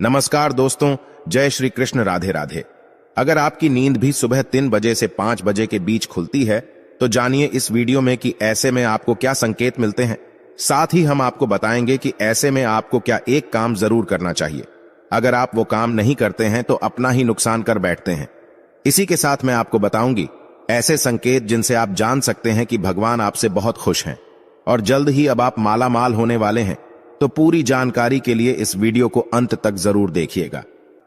नमस्कार दोस्तों, जय श्री कृष्ण, राधे राधे। अगर आपकी नींद भी सुबह 3 बजे से 5 बजे के बीच खुलती है तो जानिए इस वीडियो में कि ऐसे में आपको क्या संकेत मिलते हैं। साथ ही हम आपको बताएंगे कि ऐसे में आपको क्या एक काम जरूर करना चाहिए। अगर आप वो काम नहीं करते हैं तो अपना ही नुकसान कर बैठते हैं। इसी के साथ मैं आपको बताऊंगी ऐसे संकेत जिनसे आप जान सकते हैं कि भगवान आपसे बहुत खुश हैं और जल्द ही अब आप माला माल होने वाले हैं। तो पूरी जानकारी के लिए इस वीडियो को अंत तक जरूर देखिएगा।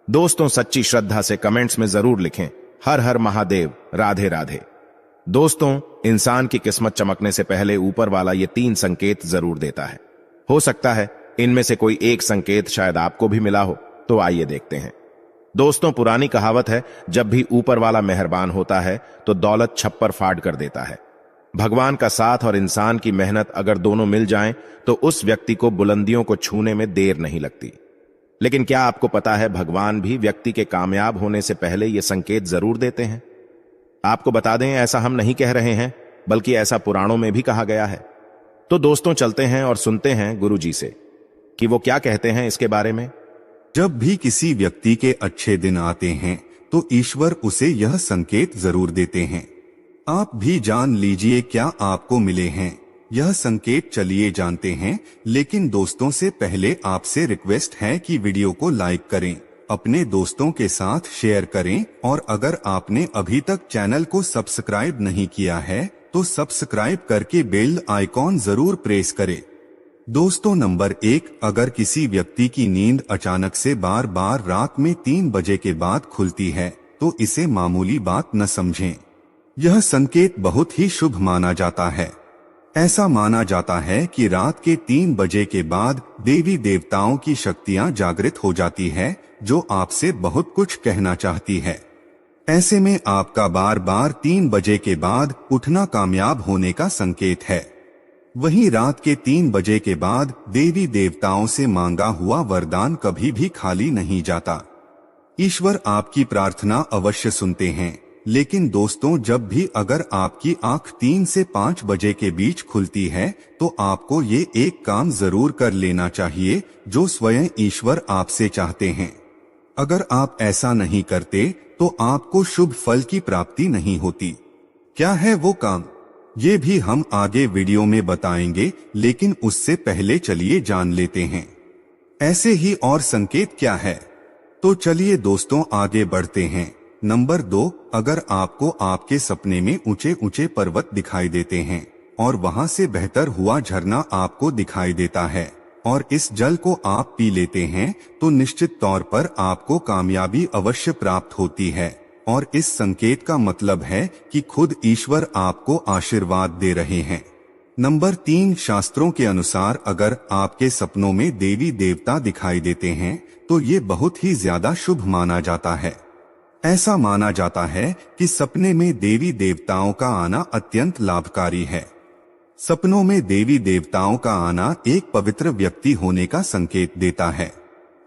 दोस्तों, सच्ची श्रद्धा से कमेंट्स में जरूर लिखें हर हर महादेव, राधे राधे। दोस्तों, इंसान की किस्मत चमकने से पहले ऊपर वाला ये 3 संकेत जरूर देता है। हो सकता है इनमें से कोई एक संकेत शायद आपको भी मिला हो, तो आइए देखते हैं। दोस्तों, पुरानी कहावत है, जब भी ऊपर वाला मेहरबान होता है तो दौलत छप्पर फाड़ कर देता है। भगवान का साथ और इंसान की मेहनत अगर दोनों मिल जाएं तो उस व्यक्ति को बुलंदियों को छूने में देर नहीं लगती। लेकिन क्या आपको पता है, भगवान भी व्यक्ति के कामयाब होने से पहले ये संकेत जरूर देते हैं। आपको बता दें, ऐसा हम नहीं कह रहे हैं, बल्कि ऐसा पुराणों में भी कहा गया है। तो दोस्तों, चलते हैं और सुनते हैं गुरु जी से कि वो क्या कहते हैं इसके बारे में। जब भी किसी व्यक्ति के अच्छे दिन आते हैं तो ईश्वर उसे यह संकेत जरूर देते हैं। आप भी जान लीजिए क्या आपको मिले हैं यह संकेत। चलिए जानते हैं, लेकिन दोस्तों से पहले आपसे रिक्वेस्ट है कि वीडियो को लाइक करें, अपने दोस्तों के साथ शेयर करें और अगर आपने अभी तक चैनल को सब्सक्राइब नहीं किया है तो सब्सक्राइब करके बेल आइकॉन जरूर प्रेस करें। दोस्तों, नंबर 1, अगर किसी व्यक्ति की नींद अचानक से बार बार रात में 3 बजे के बाद खुलती है तो इसे मामूली बात न समझें। यह संकेत बहुत ही शुभ माना जाता है। ऐसा माना जाता है कि रात के 3 बजे के बाद देवी देवताओं की शक्तियां जागृत हो जाती है, जो आपसे बहुत कुछ कहना चाहती है। ऐसे में आपका बार बार 3 बजे के बाद उठना कामयाब होने का संकेत है। वहीं रात के 3 बजे के बाद देवी देवताओं से मांगा हुआ वरदान कभी भी खाली नहीं जाता। ईश्वर आपकी प्रार्थना अवश्य सुनते हैं। लेकिन दोस्तों, जब भी अगर आपकी आंख 3 से 5 बजे के बीच खुलती है तो आपको ये एक काम जरूर कर लेना चाहिए जो स्वयं ईश्वर आपसे चाहते हैं। अगर आप ऐसा नहीं करते तो आपको शुभ फल की प्राप्ति नहीं होती। क्या है वो काम, ये भी हम आगे वीडियो में बताएंगे, लेकिन उससे पहले चलिए जान लेते हैं ऐसे ही और संकेत क्या है। तो चलिए दोस्तों आगे बढ़ते हैं। नंबर 2, अगर आपको आपके सपने में ऊंचे ऊंचे पर्वत दिखाई देते हैं और वहां से बहतर हुआ झरना आपको दिखाई देता है और इस जल को आप पी लेते हैं तो निश्चित तौर पर आपको कामयाबी अवश्य प्राप्त होती है और इस संकेत का मतलब है कि खुद ईश्वर आपको आशीर्वाद दे रहे हैं। नंबर 3, शास्त्रों के अनुसार अगर आपके सपनों में देवी देवता दिखाई देते हैं तो ये बहुत ही ज्यादा शुभ माना जाता है। ऐसा माना जाता है कि सपने में देवी देवताओं का आना अत्यंत लाभकारी है। सपनों में देवी देवताओं का आना एक पवित्र व्यक्ति होने का संकेत देता है।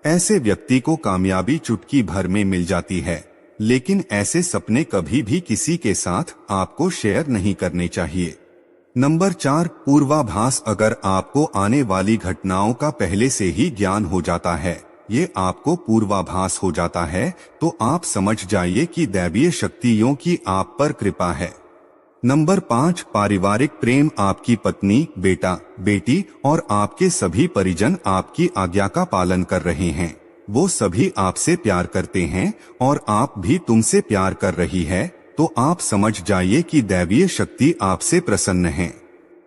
ऐसे व्यक्ति को कामयाबी चुटकी भर में मिल जाती है, लेकिन ऐसे सपने कभी भी किसी के साथ आपको शेयर नहीं करने चाहिए। नंबर 4, पूर्वाभास अगर आपको आने वाली घटनाओं का पहले से ही ज्ञान हो जाता है, ये आपको पूर्वाभास हो जाता है, तो आप समझ जाइए कि दैवीय शक्तियों की आप पर कृपा है। नंबर 5, पारिवारिक प्रेम आपकी पत्नी, बेटा, बेटी और आपके सभी परिजन आपकी आज्ञा का पालन कर रहे हैं। वो सभी आपसे प्यार करते हैं और आप भी तुमसे प्यार कर रही है, तो आप समझ जाइए कि दैवीय शक्ति आपसे प्रसन्न है।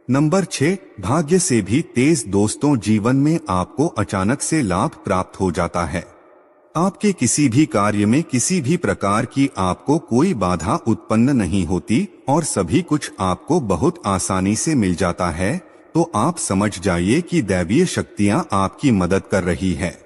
नंबर 6, भाग्य से भी तेज दोस्तों, जीवन में आपको अचानक से लाभ प्राप्त हो जाता है। आपके किसी भी कार्य में किसी भी प्रकार की आपको कोई बाधा उत्पन्न नहीं होती और सभी कुछ आपको बहुत आसानी से मिल जाता है, तो आप समझ जाइए कि दैवीय शक्तियां आपकी मदद कर रही है।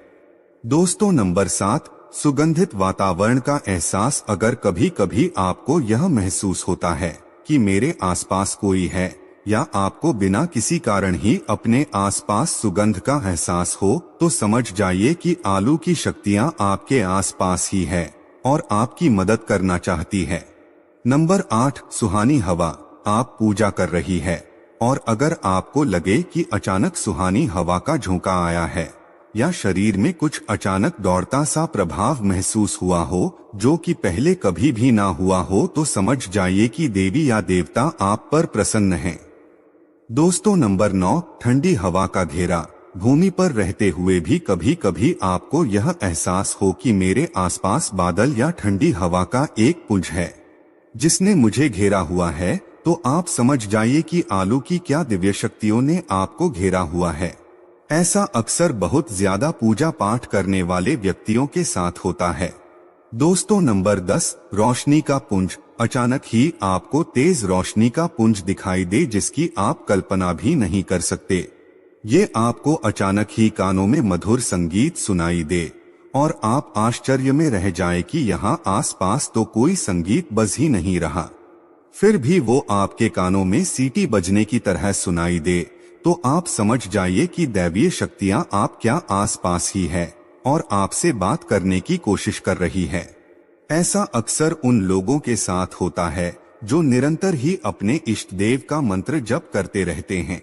दोस्तों, नंबर 7, सुगंधित वातावरण का एहसास अगर कभी कभी आपको यह महसूस होता है कि मेरे आसपास कोई है या आपको बिना किसी कारण ही अपने आसपास सुगंध का एहसास हो, तो समझ जाइए कि आलू की शक्तियां आपके आसपास ही है और आपकी मदद करना चाहती है। नंबर 8, सुहानी हवा आप पूजा कर रही है और अगर आपको लगे कि अचानक सुहानी हवा का झोंका आया है या शरीर में कुछ अचानक दौड़ता सा प्रभाव महसूस हुआ हो, जो कि पहले कभी भी ना हुआ हो, तो समझ जाइए कि देवी या देवता आप पर प्रसन्न हैं। दोस्तों नंबर 9, ठंडी हवा का घेरा। भूमि पर रहते हुए भी कभी कभी आपको यह एहसास हो कि मेरे आसपास बादल या ठंडी हवा का एक पुंज है जिसने मुझे घेरा हुआ है, तो आप समझ जाइए कि आलू की क्या दिव्य शक्तियों ने आपको घेरा हुआ है। ऐसा अक्सर बहुत ज्यादा पूजा पाठ करने वाले व्यक्तियों के साथ होता है। दोस्तों नंबर 10, रोशनी का पुंज। अचानक ही आपको तेज रोशनी का पुंज दिखाई दे जिसकी आप कल्पना भी नहीं कर सकते। ये आपको अचानक ही कानों में मधुर संगीत सुनाई दे और आप आश्चर्य में रह जाएं कि यहाँ आसपास तो कोई संगीत बज ही नहीं रहा, फिर भी वो आपके कानों में सीटी बजने की तरह सुनाई दे, तो आप समझ जाइए कि दैवीय शक्तियां आप क्या आसपास ही है और आपसे बात करने की कोशिश कर रही है। ऐसा अक्सर उन लोगों के साथ होता है जो निरंतर ही अपने इष्ट देव का मंत्र जप करते रहते हैं।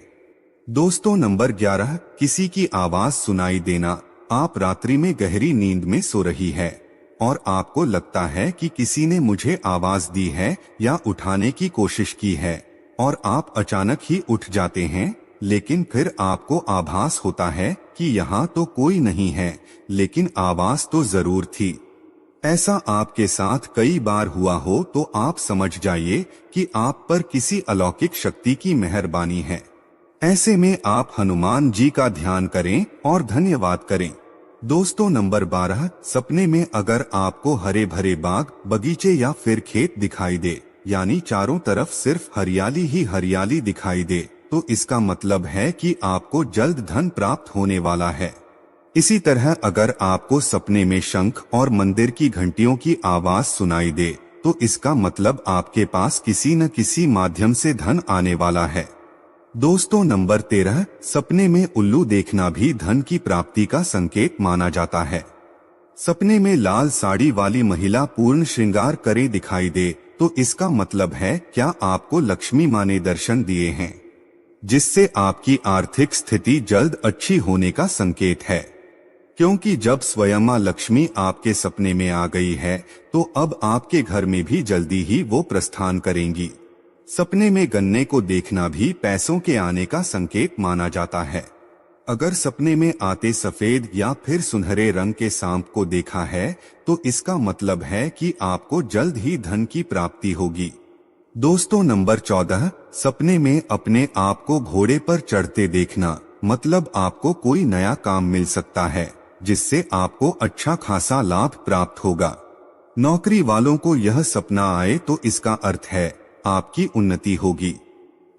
दोस्तों नंबर 11, किसी की आवाज सुनाई देना। आप रात्रि में गहरी नींद में सो रही है और आपको लगता है कि किसी ने मुझे आवाज दी है या उठाने की कोशिश की है, और आप अचानक ही उठ जाते हैं, लेकिन फिर आपको आभास होता है कि यहाँ तो कोई नहीं है, लेकिन आवाज तो जरूर थी। ऐसा आपके साथ कई बार हुआ हो तो आप समझ जाइए कि आप पर किसी अलौकिक शक्ति की मेहरबानी है। ऐसे में आप हनुमान जी का ध्यान करें और धन्यवाद करें। दोस्तों नंबर 12, सपने में अगर आपको हरे भरे बाग, बगीचे या फिर खेत दिखाई दे, यानी चारों तरफ सिर्फ हरियाली ही हरियाली दिखाई दे, तो इसका मतलब है कि आपको जल्द धन प्राप्त होने वाला है। इसी तरह अगर आपको सपने में शंख और मंदिर की घंटियों की आवाज सुनाई दे, तो इसका मतलब आपके पास किसी न किसी माध्यम से धन आने वाला है। दोस्तों नंबर 13, सपने में उल्लू देखना भी धन की प्राप्ति का संकेत माना जाता है। सपने में लाल साड़ी वाली महिला पूर्ण श्रृंगार करे दिखाई दे, तो इसका मतलब है क्या आपको लक्ष्मी माँ ने दर्शन दिए हैं, जिससे आपकी आर्थिक स्थिति जल्द अच्छी होने का संकेत है। क्योंकि जब स्वयं माँ लक्ष्मी आपके सपने में आ गई है, तो अब आपके घर में भी जल्दी ही वो प्रस्थान करेंगी। सपने में गन्ने को देखना भी पैसों के आने का संकेत माना जाता है। अगर सपने में आते सफेद या फिर सुनहरे रंग के सांप को देखा है, तो इसका मतलब है कि आपको जल्द ही धन की प्राप्ति होगी। दोस्तों नंबर 14, सपने में अपने आप को घोड़े पर चढ़ते देखना, मतलब आपको कोई नया काम मिल सकता है जिससे आपको अच्छा खासा लाभ प्राप्त होगा। नौकरी वालों को यह सपना आए तो इसका अर्थ है आपकी उन्नति होगी।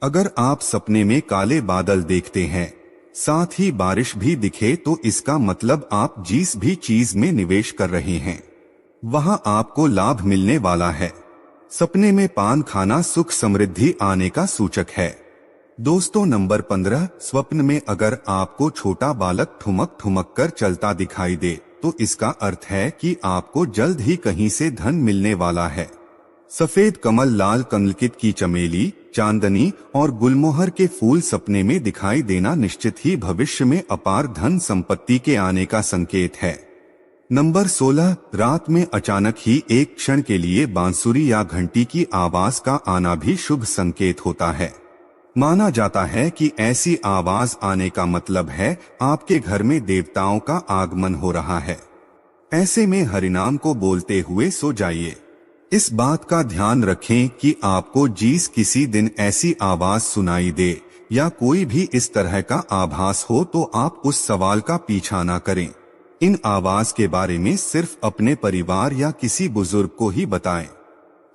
अगर आप सपने में काले बादल देखते हैं, साथ ही बारिश भी दिखे, तो इसका मतलब आप जिस भी चीज में निवेश कर रहे हैं वहां आपको लाभ मिलने वाला है। सपने में पान खाना सुख समृद्धि आने का सूचक है। दोस्तों नंबर 15, स्वप्न में अगर आपको छोटा बालक ठुमक ठुमक कर चलता दिखाई दे, तो इसका अर्थ है कि आपको जल्द ही कहीं से धन मिलने वाला है। सफेद कमल, लाल कमलकित की चमेली, चांदनी और गुलमोहर के फूल सपने में दिखाई देना निश्चित ही भविष्य में अपार धन संपत्ति के आने का संकेत है। नंबर 16, रात में अचानक ही एक क्षण के लिए बांसुरी या घंटी की आवाज का आना भी शुभ संकेत होता है। माना जाता है कि ऐसी आवाज आने का मतलब है आपके घर में देवताओं का आगमन हो रहा है। ऐसे में हरिनाम को बोलते हुए सो जाइए। इस बात का ध्यान रखें कि आपको जिस किसी दिन ऐसी आवाज सुनाई दे या कोई भी इस तरह का आभास हो, तो आप उस सवाल का पीछा ना करें। इन आवाज के बारे में सिर्फ अपने परिवार या किसी बुजुर्ग को ही बताएं।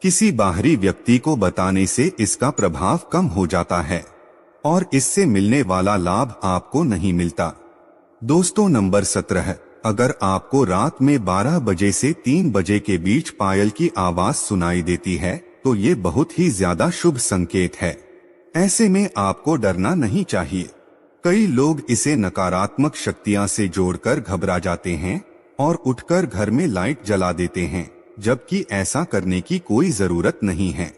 किसी बाहरी व्यक्ति को बताने से इसका प्रभाव कम हो जाता है और इससे मिलने वाला लाभ आपको नहीं मिलता। दोस्तों नंबर 17, अगर आपको रात में 12 बजे से 3 बजे के बीच पायल की आवाज सुनाई देती है, तो ये बहुत ही ज्यादा शुभ संकेत है। ऐसे में आपको डरना नहीं चाहिए। कई लोग इसे नकारात्मक शक्तियां से जोड़कर घबरा जाते हैं और उठकर घर में लाइट जला देते हैं, जबकि ऐसा करने की कोई जरूरत नहीं है।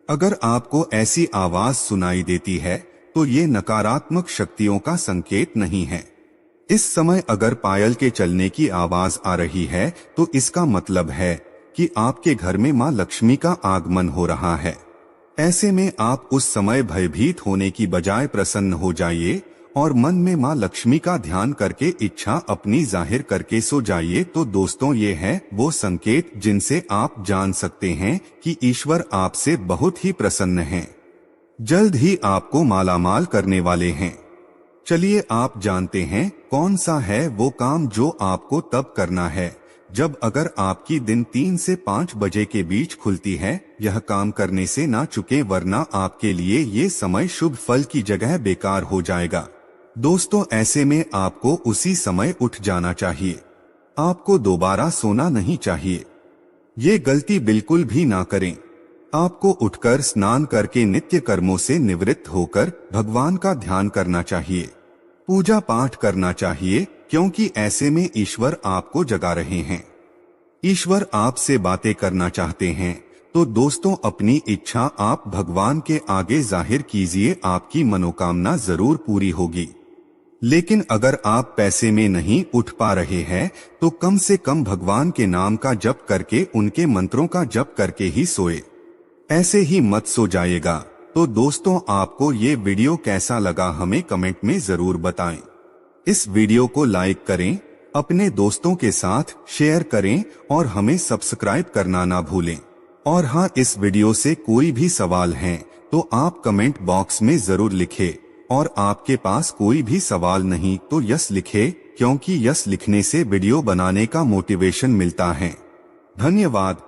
अगर आपको ऐसी आवाज सुनाई देती है, तो ये नकारात्मक शक्तियों का संकेत नहीं है। इस समय अगर पायल के चलने की आवाज आ रही है तो इसका मतलब है कि आपके घर में मां लक्ष्मी का आगमन हो रहा है। ऐसे में आप उस समय भयभीत होने की बजाय प्रसन्न हो जाइए और मन में मां लक्ष्मी का ध्यान करके इच्छा अपनी जाहिर करके सो जाइए। तो दोस्तों, ये है वो संकेत जिनसे आप जान सकते हैं कि ईश्वर आपसे बहुत ही प्रसन्न हैं। जल्द ही आपको मालामाल करने वाले हैं। चलिए आप जानते हैं कौन सा है वो काम जो आपको तब करना है जब अगर आपकी दिन 3 से 5 बजे के बीच खुलती है। यह काम करने से ना चुके, वरना आपके लिए ये समय शुभ फल की जगह बेकार हो जाएगा। दोस्तों, ऐसे में आपको उसी समय उठ जाना चाहिए। आपको दोबारा सोना नहीं चाहिए। ये गलती बिल्कुल भी ना करें। आपको उठकर स्नान करके नित्य कर्मों से निवृत्त होकर भगवान का ध्यान करना चाहिए, पूजा पाठ करना चाहिए, क्योंकि ऐसे में ईश्वर आपको जगा रहे हैं। ईश्वर आपसे बातें करना चाहते हैं। तो दोस्तों, अपनी इच्छा आप भगवान के आगे जाहिर कीजिए, आपकी मनोकामना जरूर पूरी होगी। लेकिन अगर आप पैसे में नहीं उठ पा रहे हैं तो कम से कम भगवान के नाम का जप करके, उनके मंत्रों का जप करके ही सोए। ऐसे ही मत सो जाइएगा। तो दोस्तों, आपको ये वीडियो कैसा लगा हमें कमेंट में जरूर बताएं। इस वीडियो को लाइक करें, अपने दोस्तों के साथ शेयर करें और हमें सब्सक्राइब करना ना भूलें। और हाँ, इस वीडियो से कोई भी सवाल है तो आप कमेंट बॉक्स में जरूर लिखें। और आपके पास कोई भी सवाल नहीं तो यस लिखें, क्योंकि यस लिखने से वीडियो बनाने का मोटिवेशन मिलता है। धन्यवाद।